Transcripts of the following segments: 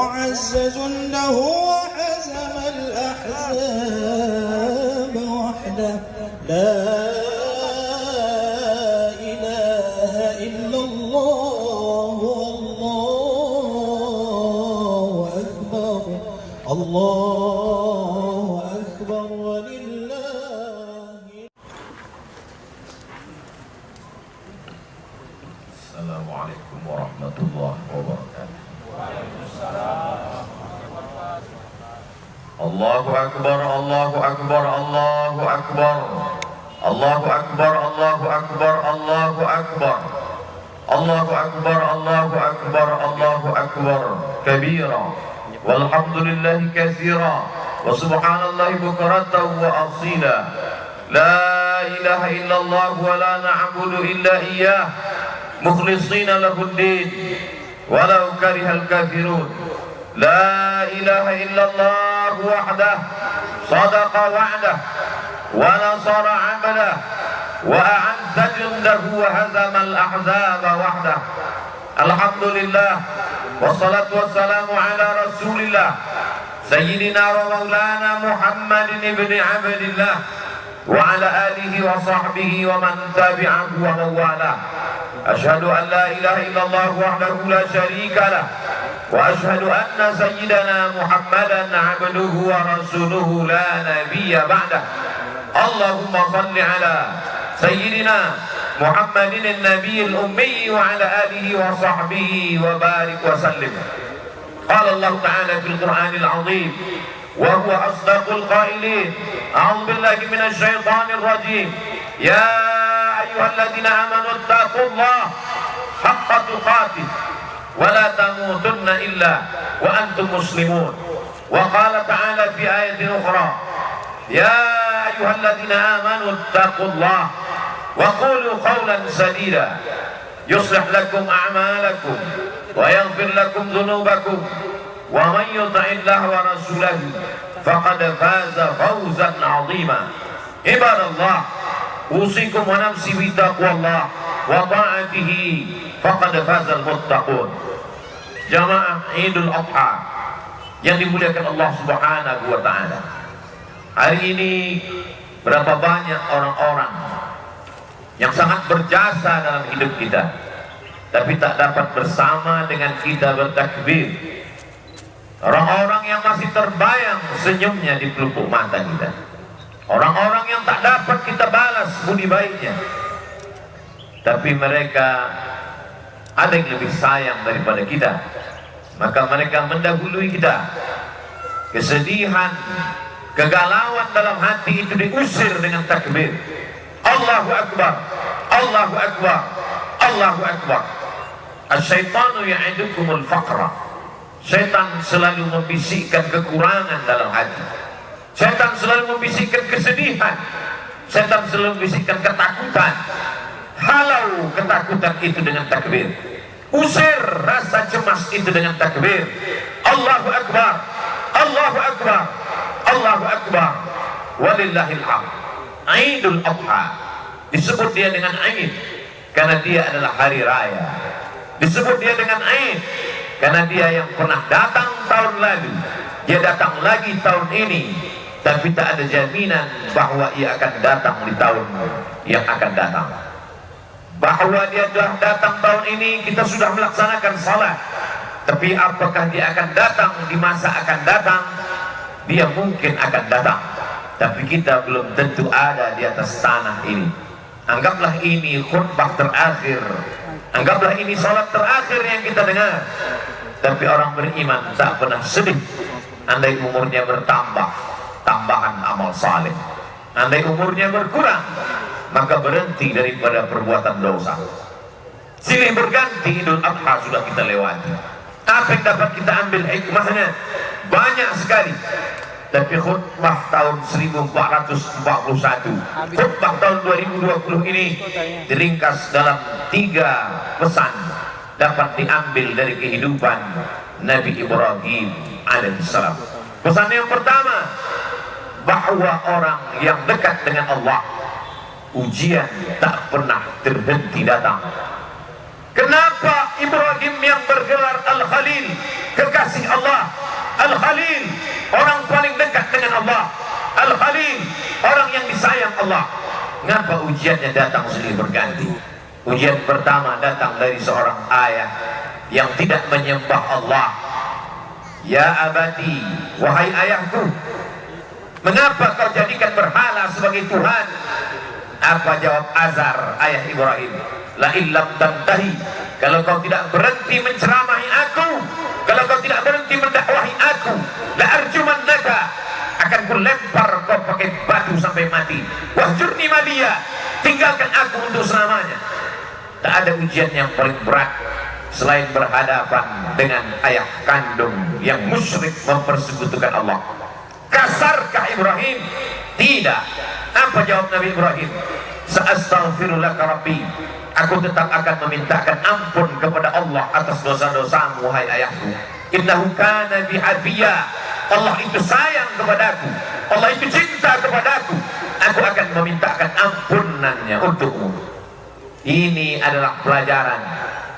وعز جنده وحزم الأحزاب وحده لا إله إلا الله والله أكبر الله أكبر ولله. السلام عليكم ورحمة الله وبركاته. الله أكبر الله أكبر الله أكبر الله أكبر الله أكبر الله أكبر الله أكبر الله أكبر الله أكبر كبيرا والحمد لله كثيرا وسبحان الله بكرة وأصيلا لا إله إلا الله ولا نعبد إلا إياه مخلصين له الدين ولو كره الكافرون لا إله إلا الله وحده صدق وعده ونصر عبده وأعز جنده وهزم الأحزاب وحده. الحمد لله والصلاة والسلام على رسول الله سيدنا ومولانا محمد بن عبد الله وعلى آله وصحبه ومن تبعه ومن والاه. أشهد أن لا إله إلا الله وحده لا شريك له وأشهد أن سيدنا محمدا عبده ورسوله لا نبي بعده. اللهم صل على سيدنا محمد النبي الأمي وعلى آله وصحبه وبارك وسلم. قال الله تعالى في القرآن العظيم وهو أصدق القائلين أعوذ بالله من الشيطان الرجيم يا أيها الذين آمنوا اتقوا الله حق تقاته ولا تموتن إلا وأنتم مسلمون. وقال تعالى في آية أخرى يا أيها الذين آمنوا اتقوا الله وقولوا قولا سديدا يصلح لكم أعمالكم ويغفر لكم ذنوبكم ومن يطع الله ورسوله فقد فاز فوزا عظيما. عباد الله أوصيكم ونفسي بتقوى الله وطاعته فقد فاز المتقون. Jamaah Idul Adha yang dimuliakan Allah Subhanahu wa taala. Hari ini berapa banyak orang-orang yang sangat berjasa dalam hidup kita, tapi tak dapat bersama dengan kita bertakbir. Orang-orang yang masih terbayang senyumnya di pelupuk mata kita. Orang-orang yang tak dapat kita balas budi baiknya, tapi mereka ada yang lebih sayang daripada kita, maka mereka mendahului kita. Kesedihan, kegalauan dalam hati itu diusir dengan takbir. Allahu Akbar, Allahu Akbar, Allahu Akbar. Asyaitanu ya'idukumul faqra. Syaitan selalu membisikkan kekurangan dalam hati. Syaitan selalu membisikkan kesedihan. Syaitan selalu membisikkan ketakutan. Halau ketakutan itu dengan takbir. Usir rasa cemas itu dengan takbir. Allahu Akbar, Allahu Akbar, Allahu Akbar. Walillahil hamd. Idul Adha disebut dia dengan Aid karena dia adalah hari raya. Disebut dia dengan Aid karena dia yang pernah datang tahun lalu, dia datang lagi tahun ini, tapi tak ada jaminan bahwa ia akan datang di tahun yang akan datang. Bahwa dia sudah datang tahun ini, kita sudah melaksanakan salat, tapi apakah dia akan datang di masa akan datang? Dia mungkin akan datang, tapi kita belum tentu ada di atas tanah ini. Anggaplah ini khutbah terakhir, anggaplah ini salat terakhir yang kita dengar. Tapi orang beriman tak pernah sedih andai umurnya bertambah, tambahan amal saleh. Andai umurnya berkurang, maka berhenti daripada perbuatan dosa. Silih berganti Idul Adha sudah kita lewati. Apa yang dapat kita ambil hikmahnya? Banyak sekali. Tapi khutbah tahun 1441, khutbah tahun 2020 ini diringkas dalam 3 pesan dapat diambil dari kehidupan Nabi Ibrahim alaihissalam. Pesan yang pertama, bahwa orang yang dekat dengan Allah, ujian tak pernah terhenti datang. Kenapa Ibrahim yang bergelar Al-Khalil kekasih Allah. Al-Khalil, orang paling dekat dengan Allah. Al-Khalil, orang yang disayang Allah. Ngapa ujiannya datang silih berganti? Ujian pertama datang dari seorang ayah yang tidak menyembah Allah. Ya abati, wahai ayahku, mengapa kau jadikan berhala sebagai Tuhan? Apa jawab Azar, ayah Ibrahim? La illam tantahi, kalau kau tidak berhenti menceramahi aku, kalau kau tidak berhenti mendakwahi aku, la arjumannaka, akan kulempar kau pakai batu sampai mati. Wahjurni maliya, tinggalkan aku untuk selamanya. Tak ada ujian yang paling berat selain berhadapan dengan ayah kandung yang musyrik mempersekutukan Allah. Kasarkah Ibrahim? Tidak. Apa jawab Nabi Ibrahim? Sa'astaghfirulaka rabbi, aku tetap akan memintakan ampun kepada Allah atas dosa-dosamu wahai ayahku. Innahu kana bi hafiya, Allah itu sayang kepadaku, Allah itu cinta kepadaku, aku akan memintakan ampunannya untukmu. Ini adalah pelajaran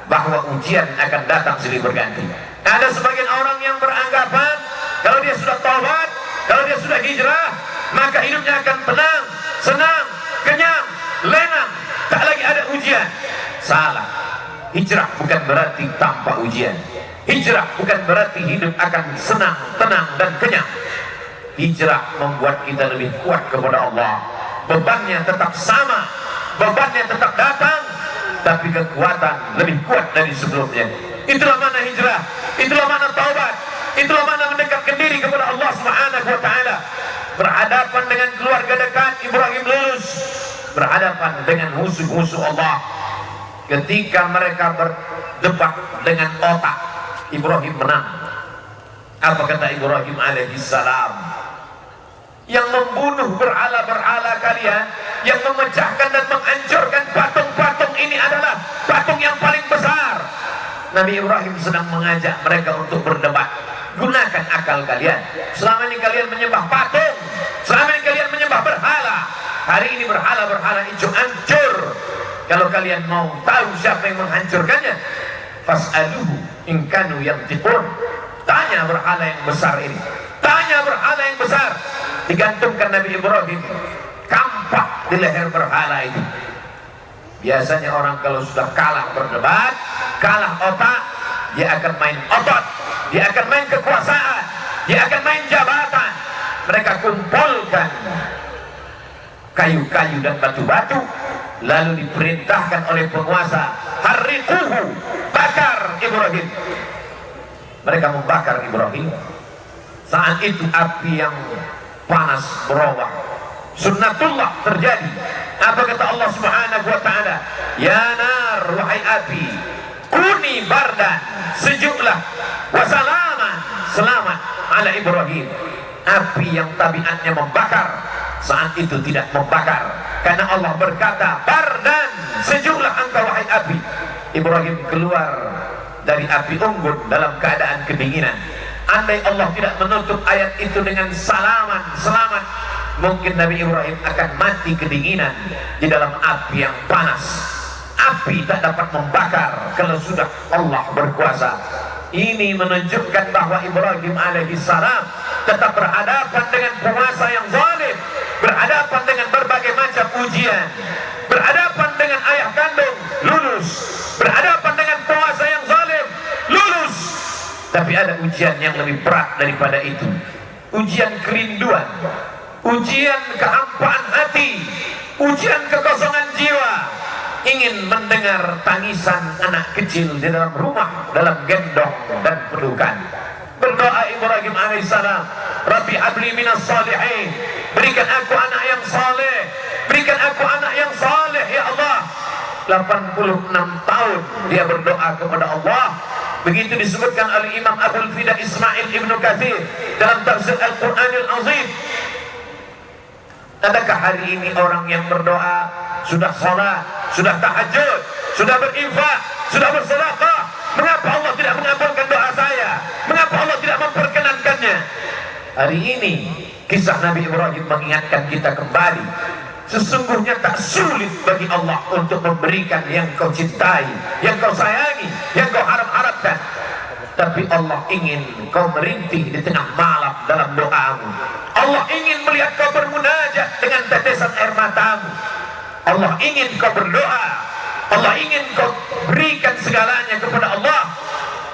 bahwa ujian akan datang silih berganti. Ada sebagian orang yang beranggapan kalau dia sudah taubat, kalau dia sudah hijrah, maka hidupnya akan tenang, senang, kenyang, lenang, tak lagi ada ujian. Salah. Hijrah bukan berarti tanpa ujian. Hijrah bukan berarti hidup akan senang, tenang, dan kenyang. Hijrah membuat kita lebih kuat kepada Allah. Bebannya tetap sama, bebannya tetap datang, tapi kekuatan lebih kuat dari sebelumnya. Itulah mana hijrah, itulah mana taubat, itulah mana mendekatkan diri kepada Allah Subhanahu wa taala. Berhadapan dengan keluarga dekat, Ibrahim lulus. Berhadapan dengan musuh-musuh Allah. Ketika mereka berdebat dengan otak, Ibrahim menang. Apa kata Ibrahim alaihissalam? Yang membunuh berhala-berhala kalian, yang memecahkan dan menghancurkan patung-patung ini adalah patung yang paling besar. Nabi Ibrahim sedang mengajak mereka untuk berdebat. Gunakan akal kalian. Selama ini kalian menyembah patung, selama ini kalian menyembah berhala. Hari ini berhala-berhala itu hancur. Kalau kalian mau tahu siapa yang menghancurkannya, fas'aluhu in kanu yantiqun. Tanya berhala yang besar ini, tanya berhala yang besar. Digantungkan Nabi Ibrahim kampak di leher berhala itu. Biasanya orang kalau sudah kalah berdebat, kalah otak, dia akan main otot, dia akan main kekuasaan, dia akan main jabatan. Mereka kumpulkan kayu-kayu dan batu-batu, lalu diperintahkan oleh penguasa, harriquhu, bakar Ibrahim. Mereka membakar Ibrahim. Saat itu api yang panas berubah, sunnatullah terjadi. Apa kata Allah Subhanahu wa taala? Ya nar, wahai api, kuni bardan, sejuklah, wasalaman, selamat ala Ibrahim. Api yang tabiatnya membakar saat itu tidak membakar, karena Allah berkata bardan, sejuklah engkau wahai api. Ibrahim keluar dari api unggun dalam keadaan kedinginan. Andai Allah tidak menutup ayat itu dengan salaman, selamat, mungkin Nabi Ibrahim akan mati kedinginan di dalam api yang panas. Api tak dapat membakar kalau sudah Allah berkuasa. Ini menunjukkan bahwa Ibrahim alaihissalam tetap berhadapan dengan penguasa yang zalim, berhadapan dengan berbagai macam ujian, berhadapan dengan ayah kandung, lulus, berhadapan dengan penguasa yang zalim, lulus. Tapi ada ujian yang lebih berat daripada itu, ujian kerinduan, ujian kehampaan hati, ujian kekosongan jiwa. Ingin mendengar tangisan anak kecil di dalam rumah, dalam gendong dan pelukan. Berdoa Ibrahim alaihissalam, Rabbi habli minas salihin, berikan aku anak yang saleh, berikan aku anak yang saleh ya Allah. 86 tahun dia berdoa kepada Allah. Begitu disebutkan oleh Imam Abdul Fida Ismail Ibnu Katsir dalam tafsir Al-Qur'anil Azim. Adakah hari ini orang yang berdoa, sudah salat, sudah tahajud, sudah berinfak, sudah bersedekah, mengapa Allah tidak mengabulkan doa saya? Mengapa Allah tidak memperkenankannya? Hari ini kisah Nabi Ibrahim mengingatkan kita kembali, sesungguhnya tak sulit bagi Allah untuk memberikan yang kau cintai, yang kau sayangi, yang kau harap-harapkan. tapi Allah ingin kau merintih di tengah malam dalam doamu. Allah ingin melihat kau bermunajat dengan tetesan air matamu. Allah ingin kau berdoa. Allah ingin kau berikan segalanya kepada Allah.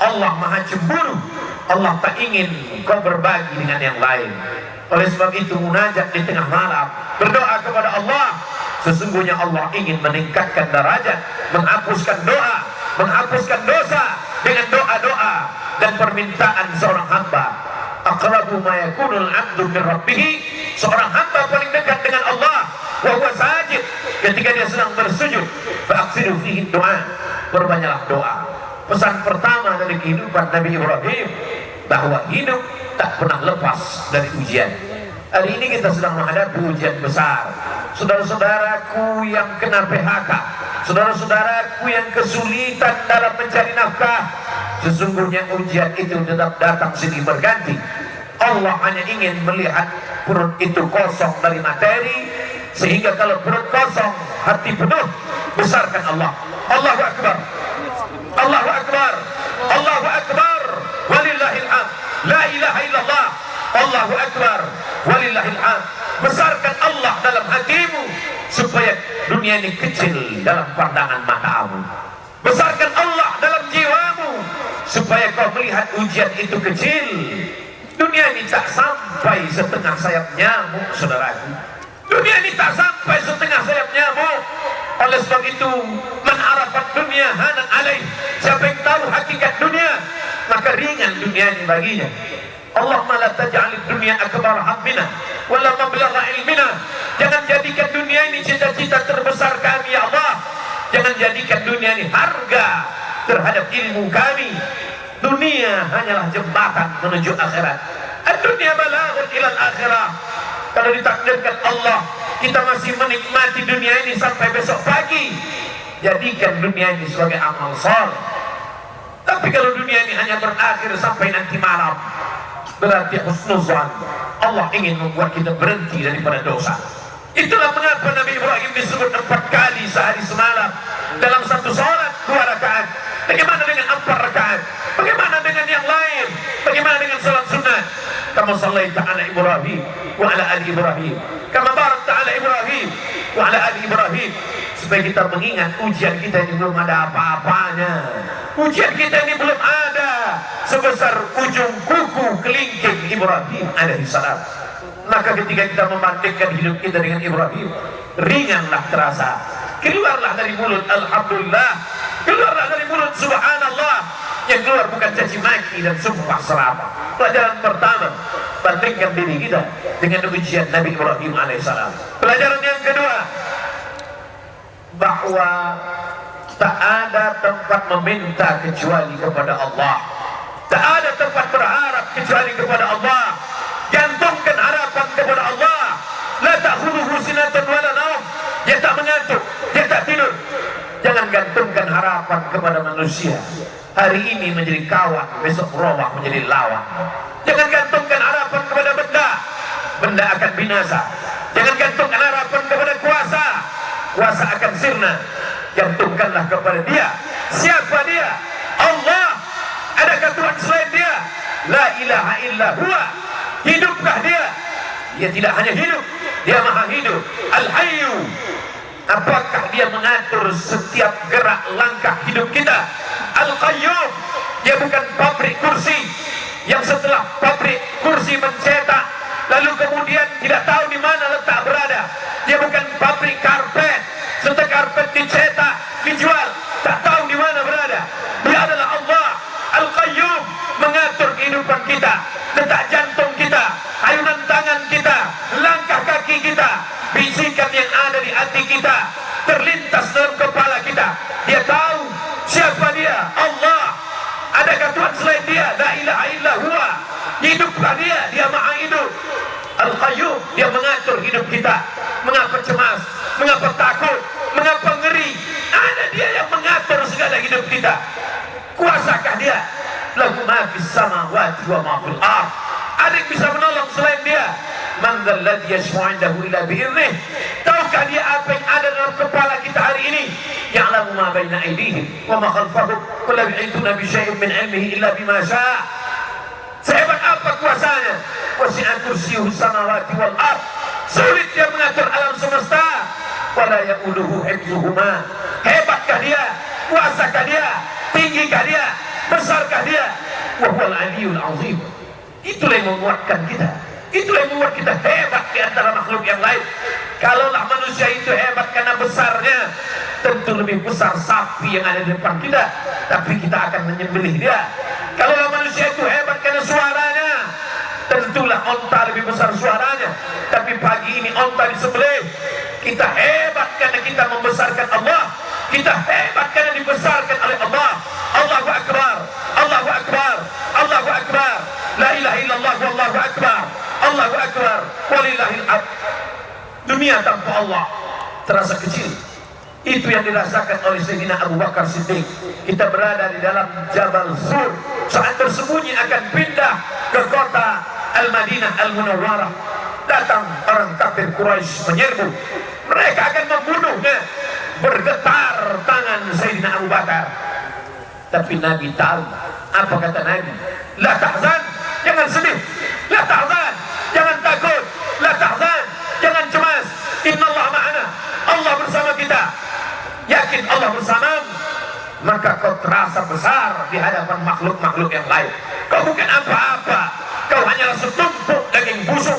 Allah maha cemburu. Allah tak ingin kau berbagi dengan yang lain. Oleh sebab itu munajat di tengah malam, berdoa kepada Allah. Sesungguhnya Allah ingin meningkatkan derajat, menghapuskan doa, menghapuskan dosa dengan doa-doa dan permintaan seorang hamba. Aqrabu ma yakunul 'abdu min rabbih, seorang hamba paling dekat dengan Allah wa huwa sajid, ketika dia sedang bersujud. Fa aksiru fihi doa, perbanyaklah doa. Pesan pertama dari kehidupan Nabi Ibrahim, bahwa hidup tak pernah lepas dari ujian. Hari ini kita sedang menghadapi ujian besar. Saudara-saudaraku yang kena PHK, saudara-saudaraku yang kesulitan dalam mencari nafkah, sesungguhnya ujian itu tetap datang silih berganti. Allah hanya ingin melihat perut itu kosong dari materi, sehingga kalau perut kosong, hati penuh, besarkan Allah. Allahu Akbar, Allahu Akbar, Allahu Akbar, walillahil hamd. La ilaha illallah, Allahu Akbar, walillahil hamd. Besarkan Allah dalam hatimu, supaya dunia ini kecil dalam pandangan matamu. Besarkan Allah dalam jiwamu, supaya kau melihat ujian itu kecil. Dunia ini tak sampai setengah sayap nyamuk, saudaraku. Dunia ini tak sampai setengah sayap nyamuk. Oleh sebab itu, man arafat dunia hanan alaih, siapa yang tahu hakikat dunia, maka ringan dunia ini baginya. Allahumma la taj'alid dunia akbar hammina wala mablagha ilmina. Jangan jadikan dunia ini cita-cita terbesar kami, ya Allah. Jangan jadikan dunia ini harga terhadap ilmu kami. Dunia hanyalah jembatan menuju akhirat. Ad-dunya balaghun ilal akhirah. Kalau ditakdirkan Allah, kita masih menikmati dunia ini sampai besok pagi, jadikan dunia ini sebagai amal saleh. Tapi kalau dunia ini hanya berakhir sampai nanti malam, berarti husnuzan. Allah ingin membuat kita berhenti daripada dosa. Itulah mengapa Nabi Ibrahim disebut 4 kali sehari semalam dalam satu salat 2 rakaat. Bagaimana dengan 4 rakaat? Bagaimana dengan yang lain? Bagaimana dengan salat sunat? Kama sallaita ala Ibrahim wa ala ali Ibrahim, kama barakta ala Ibrahim wa ala ali Ibrahim. Supaya kita mengingat ujian kita ini belum ada apa-apanya. Ujian kita ini belum ada sebesar ujung kuku kelingking Ibrahim alaihissalam. Maka ketika kita membandingkan hidup kita dengan Ibrahim, ringanlah terasa. Keluarlah dari mulut alhamdulillah, keluarlah dari mulut subhanallah. Yang keluar bukan caci maki dan sumpah serapah. Pelajaran pertama, bandingkan diri kita dengan ujian Nabi Ibrahim alaihissalam. Pelajaran yang kedua, bahwa tak ada tempat meminta kecuali kepada Allah. Tak ada tempat berharap kecuali kepada Allah. Gantungkan harapan kepada Allah. La ta'khudhuhu sinatun wala naum. Dia tak mengantuk, dia tak tidur. Jangan gantungkan harapan kepada manusia. Hari ini menjadi kawan, besok berubah menjadi lawan. Jangan gantungkan harapan kepada benda, benda akan binasa. Jangan gantungkan harapan kepada kuasa, kuasa akan sirna. Gantungkanlah kepada Dia. Siapa Dia? Allah. Adakah Tuhan selain Dia? La ilaha illa huwa. Hidupkah Dia? Dia tidak hanya hidup, Dia maha hidup. Al-Hayyu. Apakah Dia mengatur setiap gerak langkah hidup kita? Al-Qayyum. Dia bukan pabrik kursi yang setelah pabrik kursi mencetak lalu kemudian tidak tahu di mana letak berada. Dia bukan pabrik karpet, setelah karpet dicetak, dijual, tak tahu di mana berada. Dia adalah Allah Al-Qayyum, mengatur kehidupan kita, letak jantung kita, ayunan tangan kita, langkah kaki kita, bisikan yang ada di hati kita, terlintas dalam kepala kita. Dia tahu siapa Dia, Allah. Adakah Tuhan selain Dia? La ilaha illa huwa. Hidupkah Dia? Dia maha hidup. Al-Qayyum, Dia mengatur hidup kita. Mengapa cemas? Mengapa takut? Mengapa ngeri? Ada Dia yang mengatur segala hidup kita. Kuasakah Dia? Lahu ma fis samawati wa ma fil ardh. Ada yang bisa menolong selain Dia? Man dzal ladzi yashfa'u 'indahu illa bi'idhnih. Tahukah Dia apa yang ada dalam kepala kita hari ini? ya'lamu ma baina aydihim wa ma khalfahum wa la yuhituna bi syai'in min 'ilmihi illa bima syaa. Sehebat apa kuasanya? Wasi'a kursiyyuhu samawati wal ard. Sulit dia mengatur alam semesta. Wala ya'uduhu hifdzuhuma. Hebatkah dia? Kuasakah dia? Tinggikah dia? Besarkah dia? Wa huwal 'aliyyul 'azim. Itulah yang menguatkan kita. Itulah yang membuat kita hebat di antara makhluk yang lain. Kalaulah manusia itu hebat karena besarnya, tentu lebih besar sapi yang ada di depan kita, tapi kita akan menyembelih dia. Kalaulah manusia itu hebat karena suaranya, tentulah onta lebih besar suaranya, tapi pagi ini onta disembelih. Kita hebat karena kita membesarkan Allah. Kita hebat karena dibesarkan oleh Allah. Allahu Akbar, Allahu Akbar, Allahu Akbar. La ilaha illallah wallahu akbar. Allahu Akbar walillahil hamd. Dunia tanpa Allah terasa kecil. Itu yang dirasakan oleh Sayyidina Abu Bakar Siddiq. Kita berada di dalam Jabal Sur, saat bersembunyi akan pindah ke kota Al-Madinah Al-Munawwarah. Datang orang kafir Quraisy menyerbu. Mereka akan membunuhnya. Bergetar tangan Sayyidina Abu Bakar. Tapi Nabi tahu. Apa kata Nabi? La tahzan, jangan sedih. La tahzan, jangan takut. La tahzan, jangan cemas. Innallaha ma'ana. Allah bersama kita. Yakin Allah bersamamu, maka kau terasa besar di hadapan makhluk-makhluk yang lain. Kau bukan apa-apa. Kau hanyalah setumpuk daging busuk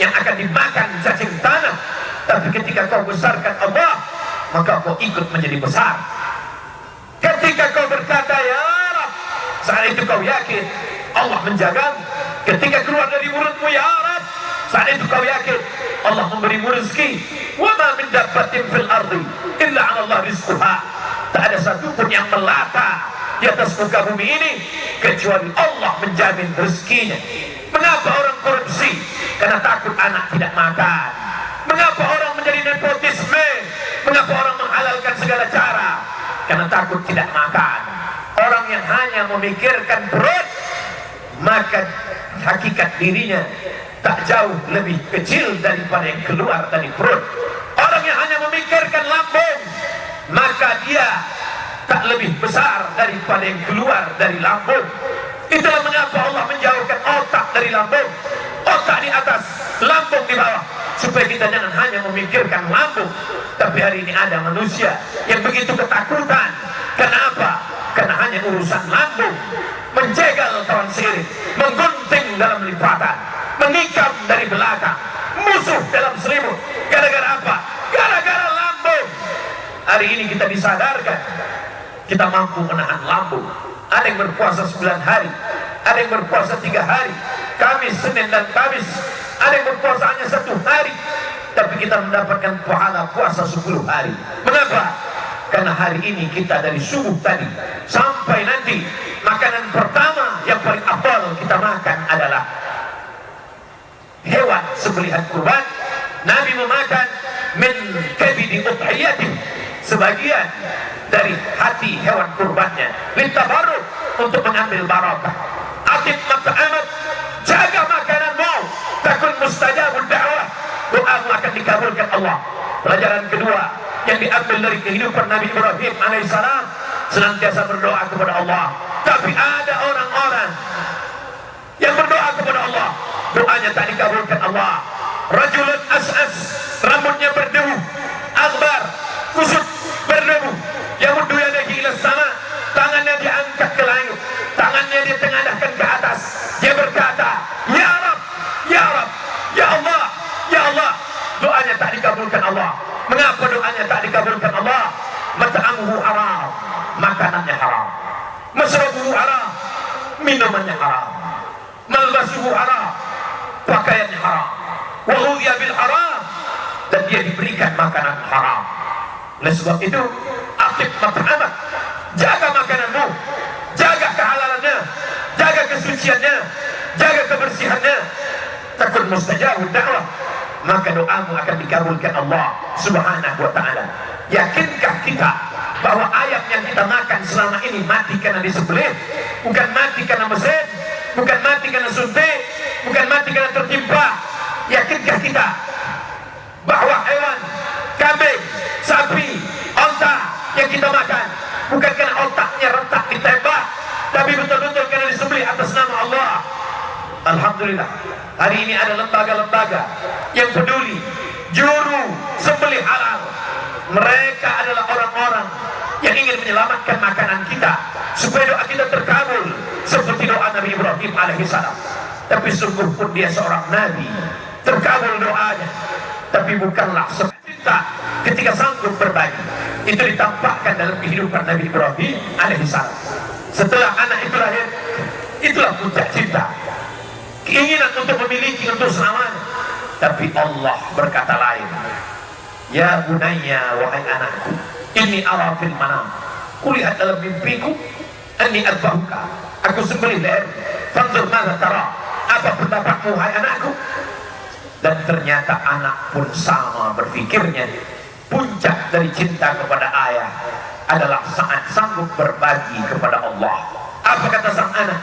yang akan dimakan cacing tanah. Tapi ketika kau besarkan Allah, maka kau ikut menjadi besar. Ketika kau berkata ya Rab, saat itu kau yakin Allah menjagamu. Ketika keluar dari mulutmu ya Rab, saat itu kau yakin Allah memberimu rezeki. Wa ma min dabbatin fil ardi illa 'ala Allah rizquha. Tak ada satupun yang melata di atas muka bumi ini kecuali Allah menjamin rezekinya. Mengapa orang korupsi? Karena takut anak tidak makan. Mengapa orang menjadi nepotisme? Mengapa orang menghalalkan segala cara? Karena takut tidak makan. Orang yang hanya memikirkan perut, maka hakikat dirinya tak jauh lebih kecil daripada yang keluar dari perut. Orang yang hanya memikirkan lambung, maka dia tak lebih besar daripada yang keluar dari lambung. Itulah mengapa Allah menjauhkan otak dari lambung, otak di atas, lambung di bawah, supaya kita jangan hanya memikirkan lambung. Tapi hari ini ada manusia yang begitu ketakutan. Kenapa? Karena hanya urusan lambung. Menjegal kawan seiring, menggunting dalam lipatan, menikam dari belakang, musuh dalam selimut. Gara-gara apa? Gara-gara lambung. Hari ini kita disadarkan, kita mampu menahan lambung. Ada yang berpuasa 9 hari, ada yang berpuasa 3 hari, Kamis, Senin dan Kamis. Ada yang berpuasa hanya 1 hari, tapi kita mendapatkan pahala puasa 10 hari. Mengapa? Karena hari ini kita dari subuh tadi sampai nanti, makanan pertama yang paling afdal kita makan adalah hewan sembelihan kurban. Nabi memakan min kabidi udhiyati, sebagian dari hati hewan kurbannya, litabaruk, untuk mengambil barakah. Atib mat'amat, jaga makananmu, takun mustajabul da'wah, doamu akan dikabulkan Allah. Pelajaran kedua yang diambil dari kehidupan Nabi Ibrahim alaihissalam, senantiasa berdoa kepada Allah. Tapi ada orang-orang yang berdoa kepada Allah, doanya tak dikabulkan Allah. Rajulun as'as, rambutnya berdebu, akbar, kusut, berdebu, yamuddu yadayhi ila sama, tangannya diangkat ke langit, tangannya dia tengadahkan ke atas. Dia berkata, ya Rab, ya Rab, ya Allah, ya Allah. Doanya tak dikabulkan Allah. Mengapa doanya tak dikabulkan Allah? Mat'amuhu haram, makanannya haram. Masrabuhu haram, minumannya haram. Malbasuhu haram, pakaiannya haram. Wa ghudhiya bil haram, dan dia diberikan makanan haram. Oleh sebab itu, aktif mat'amah, jaga makananmu, jaga kehalalannya, jaga kesuciannya, jaga kebersihannya. Takun mustajabud da'wah, maka doamu akan dikabulkan Allah Subhanahu wa ta'ala. Yakinkah kita bahwa ayam yang kita makan selama ini mati karena disembelih, bukan mati karena mesin, bukan mati karena suntik, bukan mati karena tertimpa? Yakinkah kita bahwa hewan, kambing, sapi, onta yang yang kita makan bukan karena otaknya retak ditembak, tapi betul-betul karena disembelih atas nama Allah. Alhamdulillah, hari ini ada lembaga-lembaga yang peduli juru sembelih halal. Mereka adalah orang-orang yang ingin menyelamatkan makanan kita supaya doa kita terkabul seperti doa Nabi Ibrahim alaihissalam. Tapi sungguh pun dia seorang nabi, terkabul doanya, tapi bukanlah cinta ketika sanggup berbagi. Itu ditampakkan dalam kehidupan Nabi Ibrahim alaihissalam. Setelah anak itu lahir, itulah puncak cinta, keinginan untuk memiliki, untuk selamanya. Tapi Allah berkata lain. Ya bunayya, wahai anakku, inni ara fil manam, kulihat dalam mimpiku, anni adbahuka, aku sembelih leher, fanzur madza tara, apa pendapatmu wahai anakku? Dan ternyata anak pun sama berpikirnya. Puncak dari cinta kepada ayah adalah saat sanggup berbagi kepada Allah. Apa kata sang anak?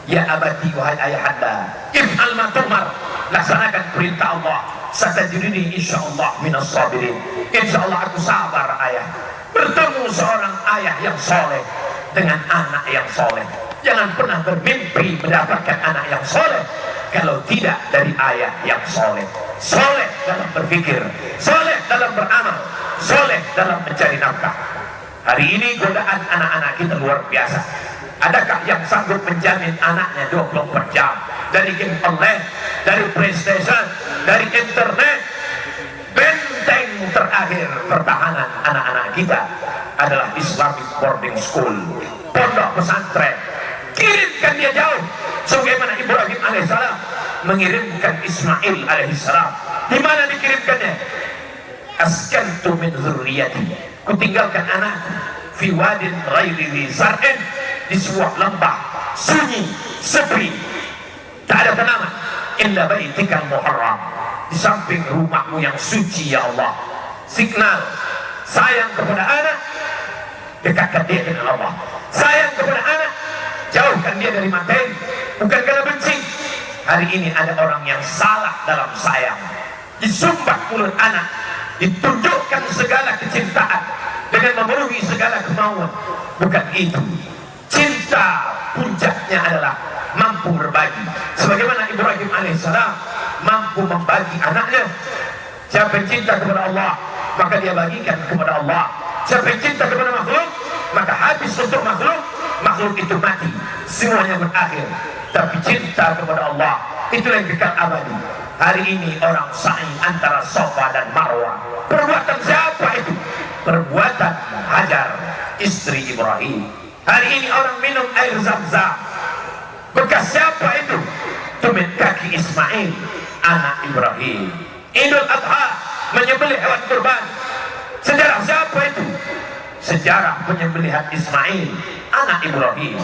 Ya abati, wahai ayahanda, if'al ma tu'mar, laksanakan perintah Allah, satajiduni insyaallah minas sabirin. Insyaallah aku sabar ayah. Bertemu seorang ayah yang soleh dengan anak yang soleh. Jangan pernah bermimpi mendapatkan anak yang soleh kalau tidak dari ayah yang soleh. Soleh dalam berpikir, soleh dalam beramal, soleh dalam mencari nafkah. Hari ini godaan anak-anak kita luar biasa. Adakah yang sanggup menjamin anaknya 24 jam dari game online, dari PlayStation, dari internet? Benteng terakhir pertahanan anak-anak kita adalah Islamic boarding school, pondok pesantren. Kirimkan dia jauh, sebagaimana Ibrahim alaihissalam mengirimkan Ismail alaihissalam. Di mana dikirimkannya? Askantu min dzurriyyati, kutinggalkan anakku fi wadin ghairi dzi zar'in, di sebuah lembah sunyi, sepi, tak ada tanaman, illa baitikal muharram, di samping rumahmu yang suci ya Allah. Signal sayang kepada anak, dekatkan dia dengan Allah. Sayang kepada anak, jauhkan dia dari materi, bukan karena benci. Hari ini ada orang yang salah dalam sayang, disumbat mulut anak, ditunjukkan segala kecintaan dengan memenuhi segala kemauan. Bukan itu. Cinta puncaknya adalah mampu berbagi, sebagaimana Ibrahim alaihissalam mampu membagi anaknya. Siapa yang cinta kepada Allah, maka dia bagikan kepada Allah. Siapa yang cinta kepada makhluk, maka habis untuk makhluk, makhluk itu mati, semuanya berakhir. Tapi cinta kepada Allah, itu yang kekal abadi. Hari ini orang sa'i antara Safa dan Marwah. Perbuatan siapa itu? Perbuatan Hajar, istri Ibrahim. Hari ini orang minum air Zam-Zam. Bekas siapa itu? Tumit kaki Ismail, anak Ibrahim. Idul Adha, menyembelih hewan kurban. Sejarah siapa itu? Sejarah penyembelihan Ismail, anak Ibrahim.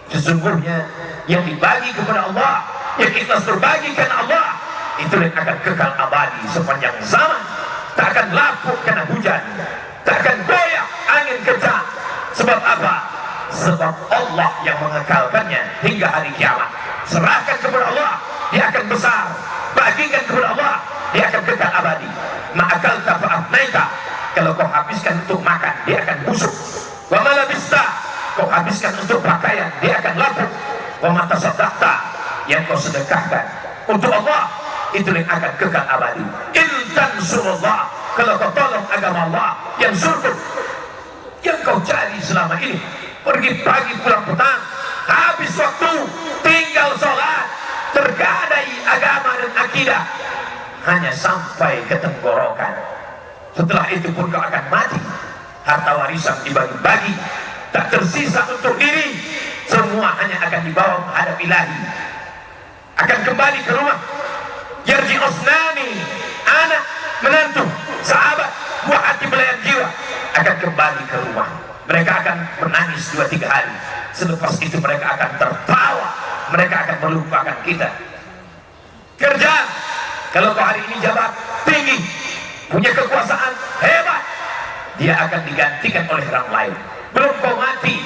Sesungguhnya yang dibagi kepada Allah, yang ikhlas berbagi karena Allah, itu yang akan kekal abadi sepanjang zaman. Tak akan lapuk karena hujan, tak akan goyah angin kencang. Sebab apa? Sebab Allah yang mengekalkannya hingga hari kiamat. Serahkan kepada Allah, dia akan besar. Bagikan kepada Allah, dia akan kekal abadi. Ma'akal tafa'afnaita, kalau kau habiskan untuk makan, dia akan busuk. Wa malabista, kau habiskan untuk pakaian, dia akan lapuk. Wa matasaddaqta, yang kau sedekahkan untuk Allah, itu yang akan kekal abadi. Intan surullah, kalau kau tolong agama Allah yang surga, yang kau cari selama ini, pergi pagi pulang petang, habis waktu, tinggal sholat, tergadai agama dan akidah, hanya sampai ke tenggorokan. Setelah itu pun kau akan mati. Harta warisan dibagi-bagi, tak tersisa untuk diri. Semua hanya akan dibawa menghadap Ilahi. Akan kembali ke rumah. Yarji osnani, anak, menantu, sahabat, buah hati belayan jiwa, akan kembali ke rumah. Mereka akan menangis 2-3 hari. Selepas itu mereka akan tertawa. Mereka akan melupakan kita. Kerja, kalau kau hari ini jabat tinggi, punya kekuasaan hebat, dia akan digantikan oleh orang lain. Belum kau mati,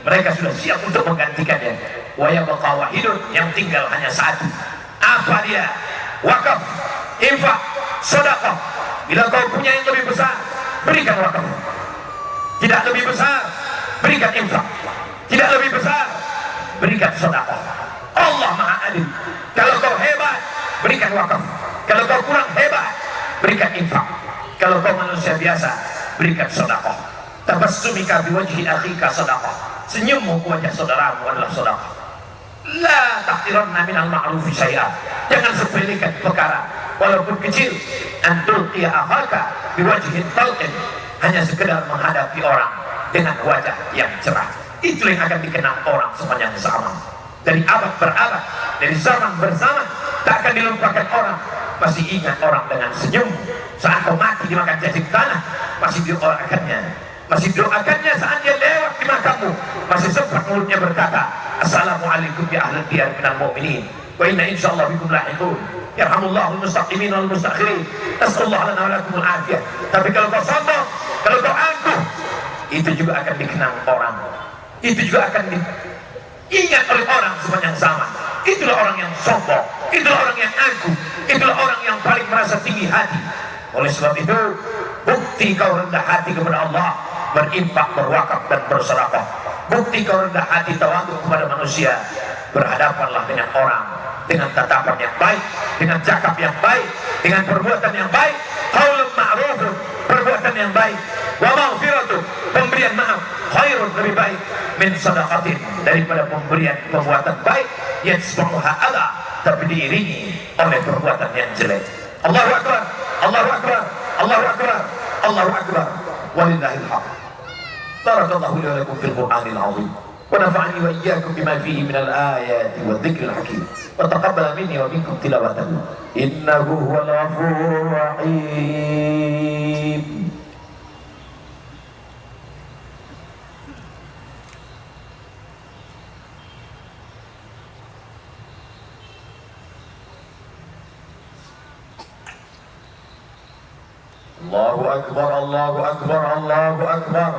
mereka sudah siap untuk menggantikannya. Wa yabqa wahidun, yang tinggal hanya satu. Apa dia? Wakaf, infak, sedekah. Bila kau punya yang lebih besar, berikan wakaf. Tidak Tidak lebih besar, berikan infak. Tidak lebih besar, berikan sedekah. Allah Maha Adil. Kalau kau hebat, berikan wakaf. Kalau kau kurang hebat, berikan infak. Kalau kau manusia biasa, berikan sedekah. Tabassumika biwajhi akhika sedekah. Senyummu ke wajah saudaramu adalah sedekah. La tahqiranna minal ma'rufi syai'an. Jangan sepelekan perkara walaupun kecil. Antul qiya akhaka biwajhin talqin. Hanya sekedar menghadapi orang dengan wajah yang cerah. Itu yang akan dikenal orang sepanjang zaman. Dari abad berabad, dari zaman berzaman, tak akan dilupakan orang. Masih ingat orang dengan senyum. Saat kau mati dimakan cacing tanah, masih doakannya. Masih doakannya saat dia lewat di makammu. Masih sempat mulutnya berkata, Assalamualaikum ya ahli diyar minal mu'minin. Wa inna insyaallah bikum lahiqun. Yarhamullahul mustaqimin wal mustakhirin. Nasallallahu lana wa lakumul afiyah. Tapi kalau kau sombong, kalau kau angkuh, itu juga akan dikenang orang. Itu juga akan diingat oleh orang sepanjang zaman. Itulah orang yang sombong, itulah orang yang angkuh, itulah orang yang paling merasa tinggi hati. Oleh sebab itu, bukti kau rendah hati kepada Allah, berinfak, berwakaf dan bersedekah. Bukti kau rendah hati tawadhu kepada manusia, berhadapanlah dengan orang dengan tatapan yang baik, dengan cakap yang baik, dengan perbuatan yang baik. Qaulun ma'rufun, perbuatan yang baik. Wa maghfiratu, pemberian maaf, khairun, lebih baik min sadaqatin, daripada pemberian perbuatan baik yang sepenuhnya ada tapi diiringi oleh perbuatan yang jelek. Allahu akbar, Allahu akbar, Allahu akbar, Allahu akbar. Walillahil hamd. Barakallahu li wa lakum fil Qur'anil 'azim. Wa nafa'ani wa iyyakum bima fihi minal ayati wadh-dhikril hakim. Wa taqabbala minni wa minkum tilawatahu. Innahu huwal ghafurur rahim. Allahu akbar, Allahu akbar, Allahu akbar,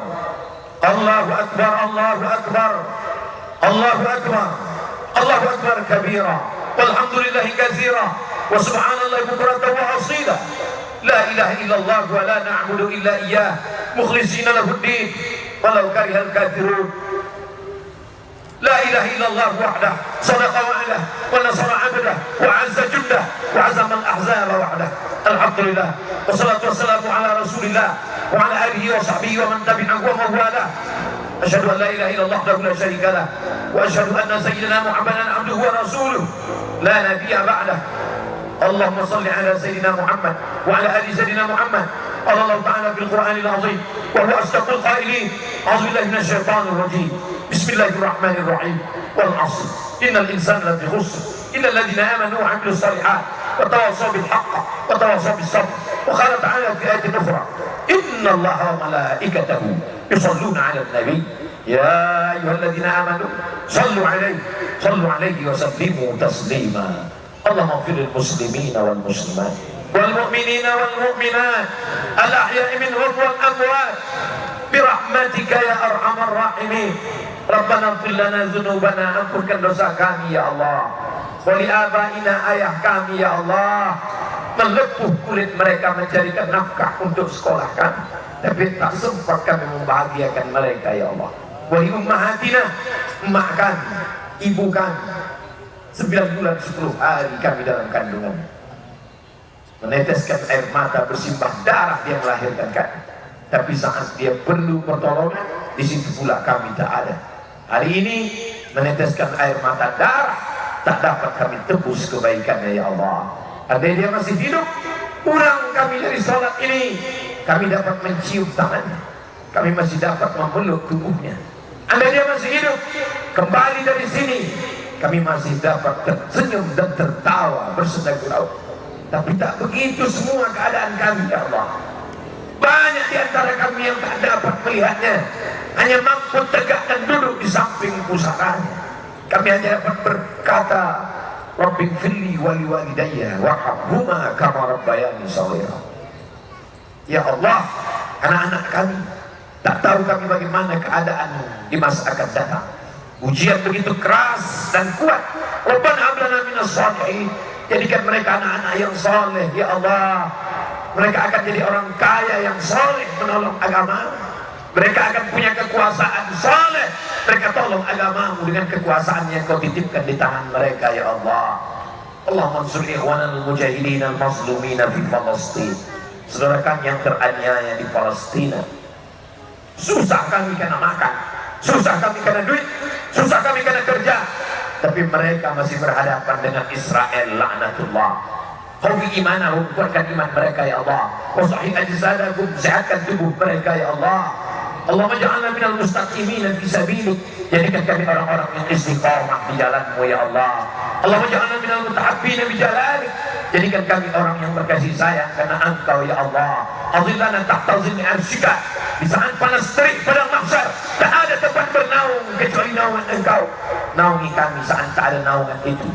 Allahu akbar, Allahu akbar, Allahu akbar, Allahu akbar kabira, walhamdulillahi katsira, wa subhanallahi bukratan wa asila. La ilaha illallah wa la na'budu illa iyyah, mukhlishina lahu ad-din walau karihal kafirun. La ilaha illallah wahdah, sadaqa wa'dah, wa nasara 'abdah, wa 'azza jundah, wa 'azama al-ahzaba wahdah. Alhamdulillah, wassalatu wassalamu ala rasulillah wa ala alihi wa sahbihi wa man tabi'ahu wa mawalah. Asyhadu an la ilaha illallah wahdahu la syarika lah, wa asyhadu anna sayyidina Muhammadan 'abduhu wa rasuluh la nabiyya ba'dah. Allahumma salli ala sayyidina Muhammad wa ala ali sayyidina Muhammad. Qala Allah ta'ala fil Qur'anil 'azim wa huwa asdaqul qailin. A'udzu billahi minasy syaithanir rajim. Bismillahirrahmanirrahim. Wal 'ashr. Innal insana lafi khusr illa alladziina aamanu wa 'amilus shalihat wa tawassaw bil haqq wa tawassaw bis sabr. Wa qala ta'ala fi ayatin ukhra, inna Allaha wa malaikatahu yusalluna 'alan nabi ya ayyuhalladzina amanu sallu 'alaihi wa sallimu taslima. Allahumma ighfir lil muslimina wal muslimat wal mu'minina wal mu'minat al ahya'i minhum wal amwat birahmatika ya arhamar rahimin. Rabbana ighfir lana dzunubana, ampunkan dosa kami ya Allah. Wa li abaina, ayah kami ya Allah. Melepuh kulit mereka mencarikan nafkah untuk sekolah kami, tapi tak sempat kami membahagiakan mereka ya Allah. Wa li ummahatina, emak kami, ibu kami, 9 bulan 10 hari kami dalam kandungan, meneteskan air mata, bersimbah darah dia melahirkan kami. Tapi saat dia perlu pertolongan, di situ pula kami tak ada. Hari ini meneteskan air mata darah, tak dapat kami tebus kebaikannya ya Allah. Andai dia masih hidup, kurang kami dari salat ini, kami dapat mencium tangannya, kami masih dapat memeluk tubuhnya. Andai dia masih hidup, kembali dari sini, kami masih dapat tersenyum dan tertawa bersenda gurau. Tapi tak begitu semua keadaan kami ya Allah. Banyak di antara kami yang tak dapat melihatnya, hanya mampu tegak dan duduk di samping pusaranya. Kami hanya dapat berkata, Rabbighfirli wa liwalidayya warhamhuma kama rabbayani shaghira. Ya Allah, anak-anak kami tak tahu kami bagaimana keadaan di masa akan datang. Ujian begitu keras dan kuat. Rabbana hab lana minas shalihin, jadikan mereka anak-anak yang saleh ya Allah. Mereka akan jadi orang kaya yang saleh, menolong agama, Mereka akan punya kekuasaan saleh. Mereka tolong agamamu dengan kekuasaan yang kau titipkan di tangan mereka, ya Allah. Allahumma ansur ikhwanal mujahidin al-mazlumina fi Palestin. Saudara kami yang teraniaya di Palestina. Susah kami karena makan, susah kami karena duit, susah kami karena kerja. Tapi mereka masih berhadapan dengan Israel, laknatullah. Qawi imanahum, kuatkan iman mereka ya Allah. Wa sahih ajsadahum, sehatkan tubuh mereka ya Allah. Allahumma ja'alna minal mustaqimina fi sabilik. Jadikan kami orang-orang yang istiqamah di jalanmu ya Allah. Allahumma ja'alna minal mutahabbina bi jalalik. Jadikan kami orang yang berkasih sayang karena Engkau ya Allah. Adhillana tahta zilli arsyika. Di saat panas terik padang mahsyar, tak ada tempat bernaung kecuali naungan Engkau. Naungi kami saat tak ada naungan itu.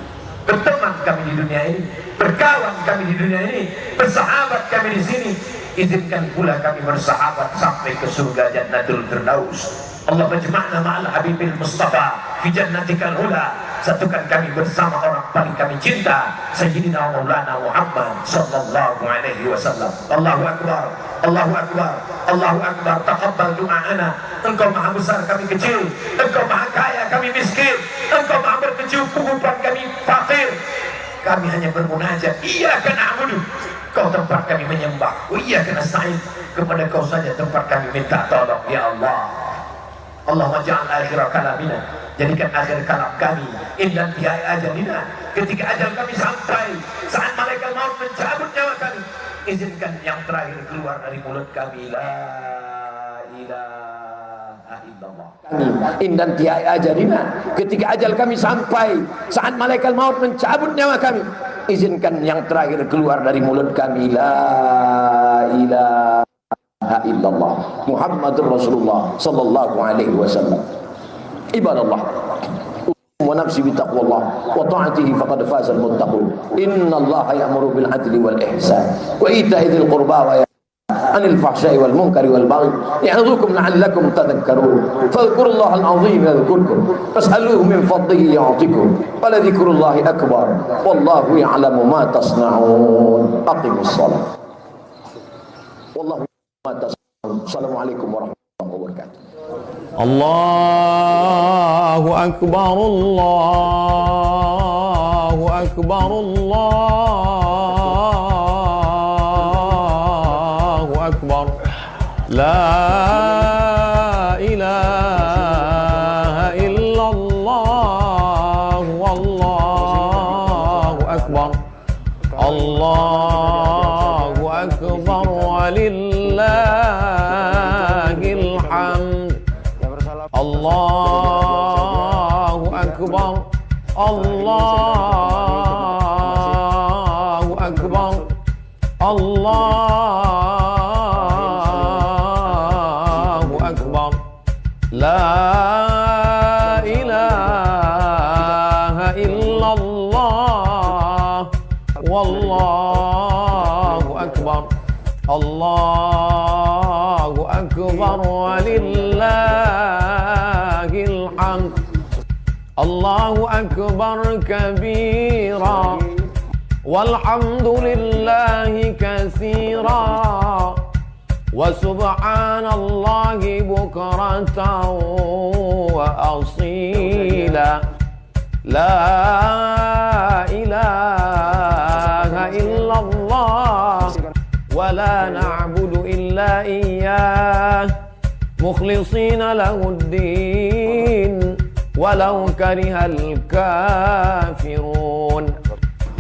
Berteman kami di dunia ini, berkawan kami di dunia ini, bersahabat kami di sini. Izinkan pula kami bersahabat sampai ke surga Jannatul Firdaus. Allah majma'na ma'al habibil Mustafa fi jannatikal ula. Satukan kami bersama orang paling kami cinta, Sayyidina Maulana Muhammad sallallahu alaihi wasallam. Allahu akbar, Allahu akbar, Allahu akbar. Taqabbal du'aana. Engkau maha besar, kami kecil. Engkau maha kaya, kami miskin. Engkau maha berkecukupan, kami fakir. Kami hanya bermunajat, iyyaka na'budu. Kau tempat kami menyembah, wa iyyaka nasta'in. Kepada Kau saja tempat kami minta tolong ya Allah. Allahumma ja'al akhir kalamina. Jadikan akhir kalam kami indan tihai ajalina. Ketika ajal kami sampai, saat malaikat maut mencabut nyawa kami, izinkan yang terakhir keluar dari mulut kami, la ilaha illallah. Indan tihai ajalina. Ketika ajal kami sampai, saat malaikat maut mencabut nyawa kami, izinkan yang terakhir keluar dari mulut kami, la ilaha illallah Muhammadur Rasulullah sallallahu alaihi wasallam. Ibadallah, wa nafsi bi taqwallah wa ta'atihi faqad faza al-muttaqun. Innallaha ya'muru bil 'adli wal ihsan wa ita'i dzil qurba wa anil fahsya'i wal munkari wal baghi ya'idhukum la'allakum tadhakkarun. Fadhkurullaha al-'azim yadhkurkum fas'aluhu min fadlihi yu'tikum wa la dzikrullahi akbar wallahu ya'lamu ma tasna'un. Aqimus shalah. Wallahu ma tasna'un. Assalamualaikum warahmatullahi wabarakatuh. Allahu akbar, Allahu akbar, Allahu akbar. La ilaha illallah, wallahu akbar. Allahu akbar walillahil hamd. Allahu akbar, Allahu akbar, Allahu akbar. La ilaha illallah, wallahu akbar. Allahu akbar walillahil hamd. Allahu akbar kabira walhamdulillahi katsira wa subhanallahi bukratan wa asila. La ilaha illallah wa la na'budu illa iyyah mukhlishina lahuddin walau karihal kafirun.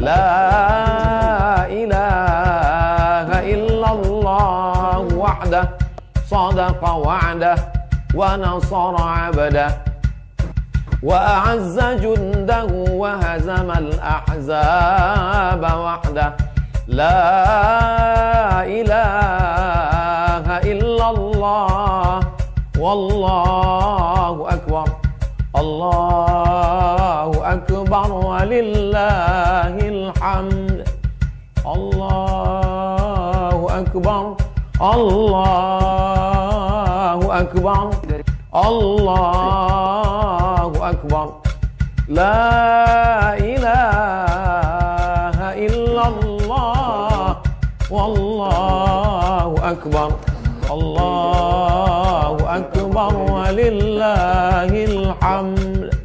La ilaha illallah wahdah sadaqa wa'dah wa nasara 'abdah wa a'azza jundahu wa hazamal ahzaba wahdah. La ilaha illallah wallahu akbar. Allahu akbar walillahil hamd. Allahu akbar, Allahu akbar, Allahu akbar. La ilaha illallah wallahu akbar. Allahu أكبر ولله الحمد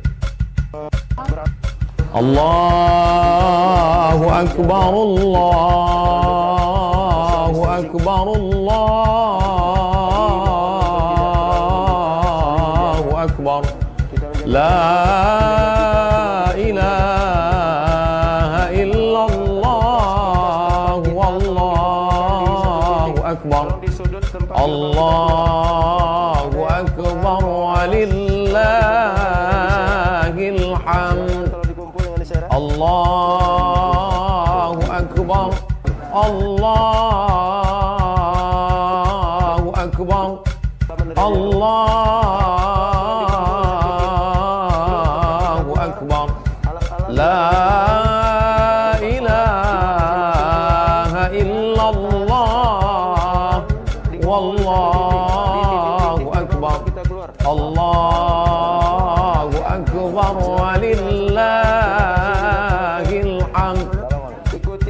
الله أكبر الله أكبر الله أكبر لا إله إلا الله والله أكبر الله أكبر ولله الحمد الله أكبر الله أكبر الله أكبر لا إله إلا الله والله أكبر الله أكبر ولله الحمد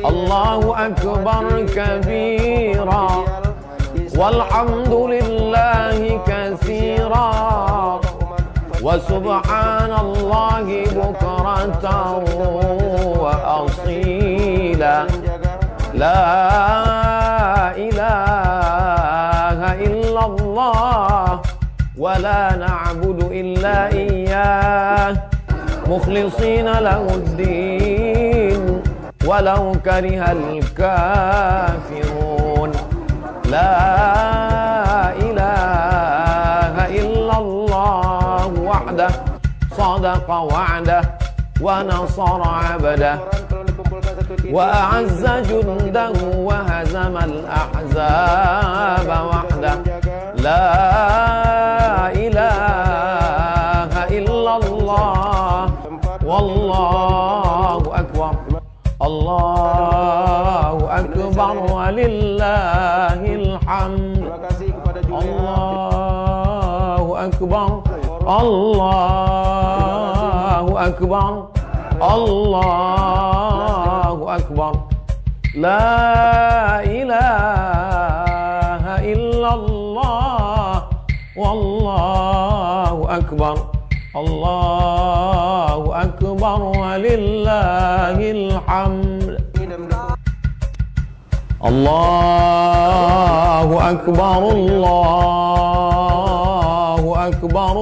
الله أكبر كبيرا والحمد لله كثيرا وسبحان الله بكرة وأصيلا لا إله إلا الله ولا نعبد إلا إياه مخلصين له الدين ولو كره الكافرون لا إله إلا الله وحده صدق وعده ونصر عبده وأعز جنده وهزم الأحزاب وحده لا إله إلا الله والله أكبر الله أكبر ولله الحمد الله أكبر الله أكبر الله أكبر لا إله إلا الله والله أكبر الله أكبر ولله الحمد الله أكبر الله أكبر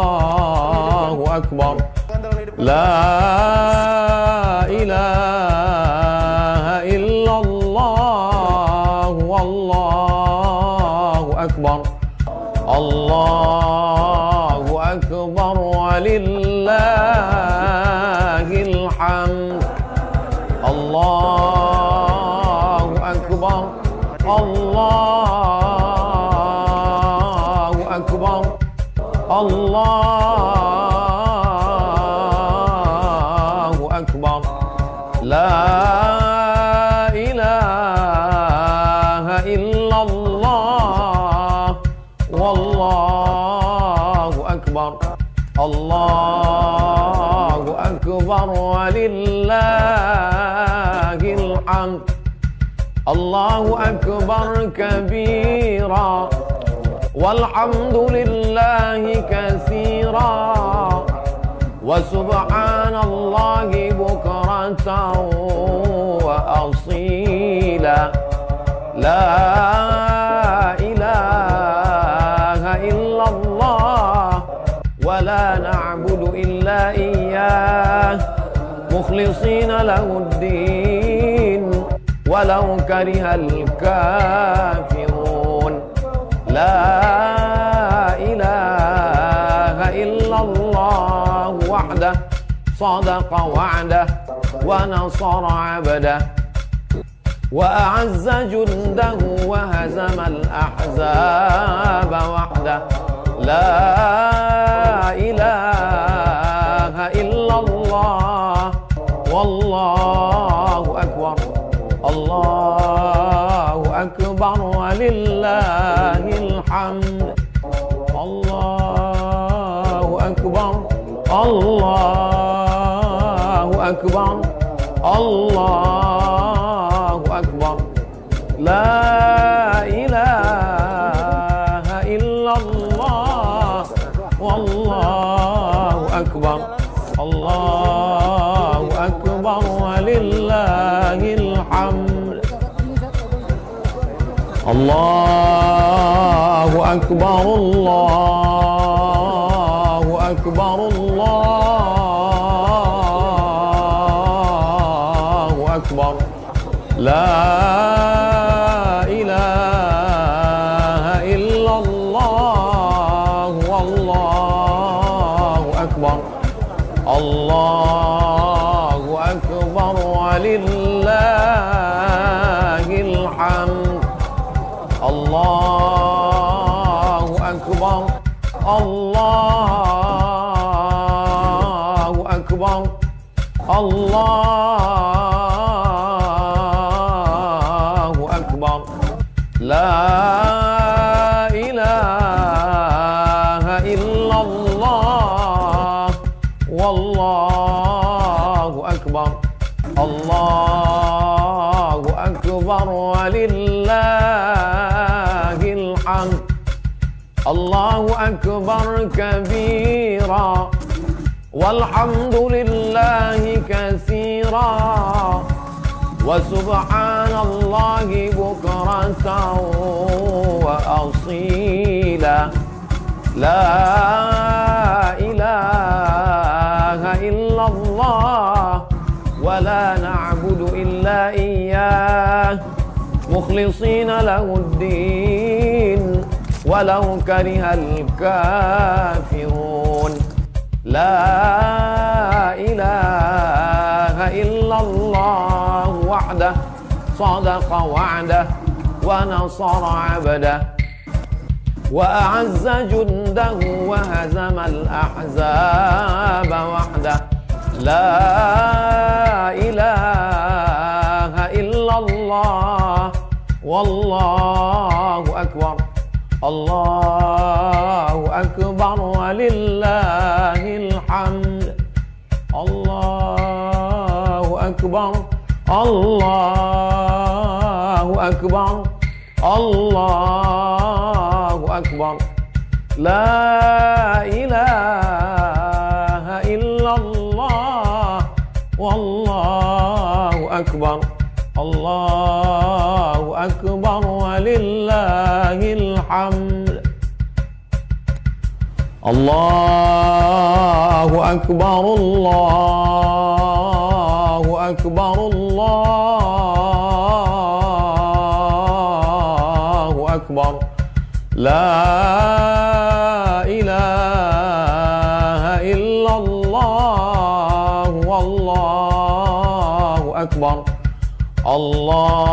الله أكبر لا إله إلا الله والله أكبر الله أكبر ولله الحمد الله أكبر الله أكبر الله أكبر لا إله إلا الله والله أكبر الله أكبر ولله الحمد الله أكبر كبيرا والحمد لله كثيرا وسبحان الله بكرة وأصيلا لا إله إلا الله ولا نعبد إلا إياه مخلصين له الدين ولو كره الكافرون لا إله إلا الله وحده صدق وعده ونصر عبده وأعز جنده وهزم الأحزاب وحده لا إله إلا الله والله أكبر الله أكبر ولله الحمد الله أكبر الله أكبر الله أكبر لا إله أكبر ولله الحمد الله أكبر الله أكبر الله أكبر لا إله إلا الله والله أكبر الله أكبر ولله الحمد الله أكبر الله أكبر الله أكبر لا إله إلا الله والله أكبر الله أكبر ولله الحمد الله أكبر كبيرا والحمد لله كثيرا وسبحان الله بكرة وأصيلا لا إله إلا الله ولا نعبد إلا إياه مخلصين له الدين ولو كره الكافرون لا إله إلا الله وحده صدق وعده ونصر عبده وأعز جنده وهزم الأحزاب وحده لا إله إلا الله والله أكبر الله أكبر ولله الحمد الله أكبر الله أكبر الله أكبر لا إله إلا الله والله أكبر الله أكبر ولله الحمد الله أكبر الله أكبر الله أكبر لا إله إلا الله والله أكبر الله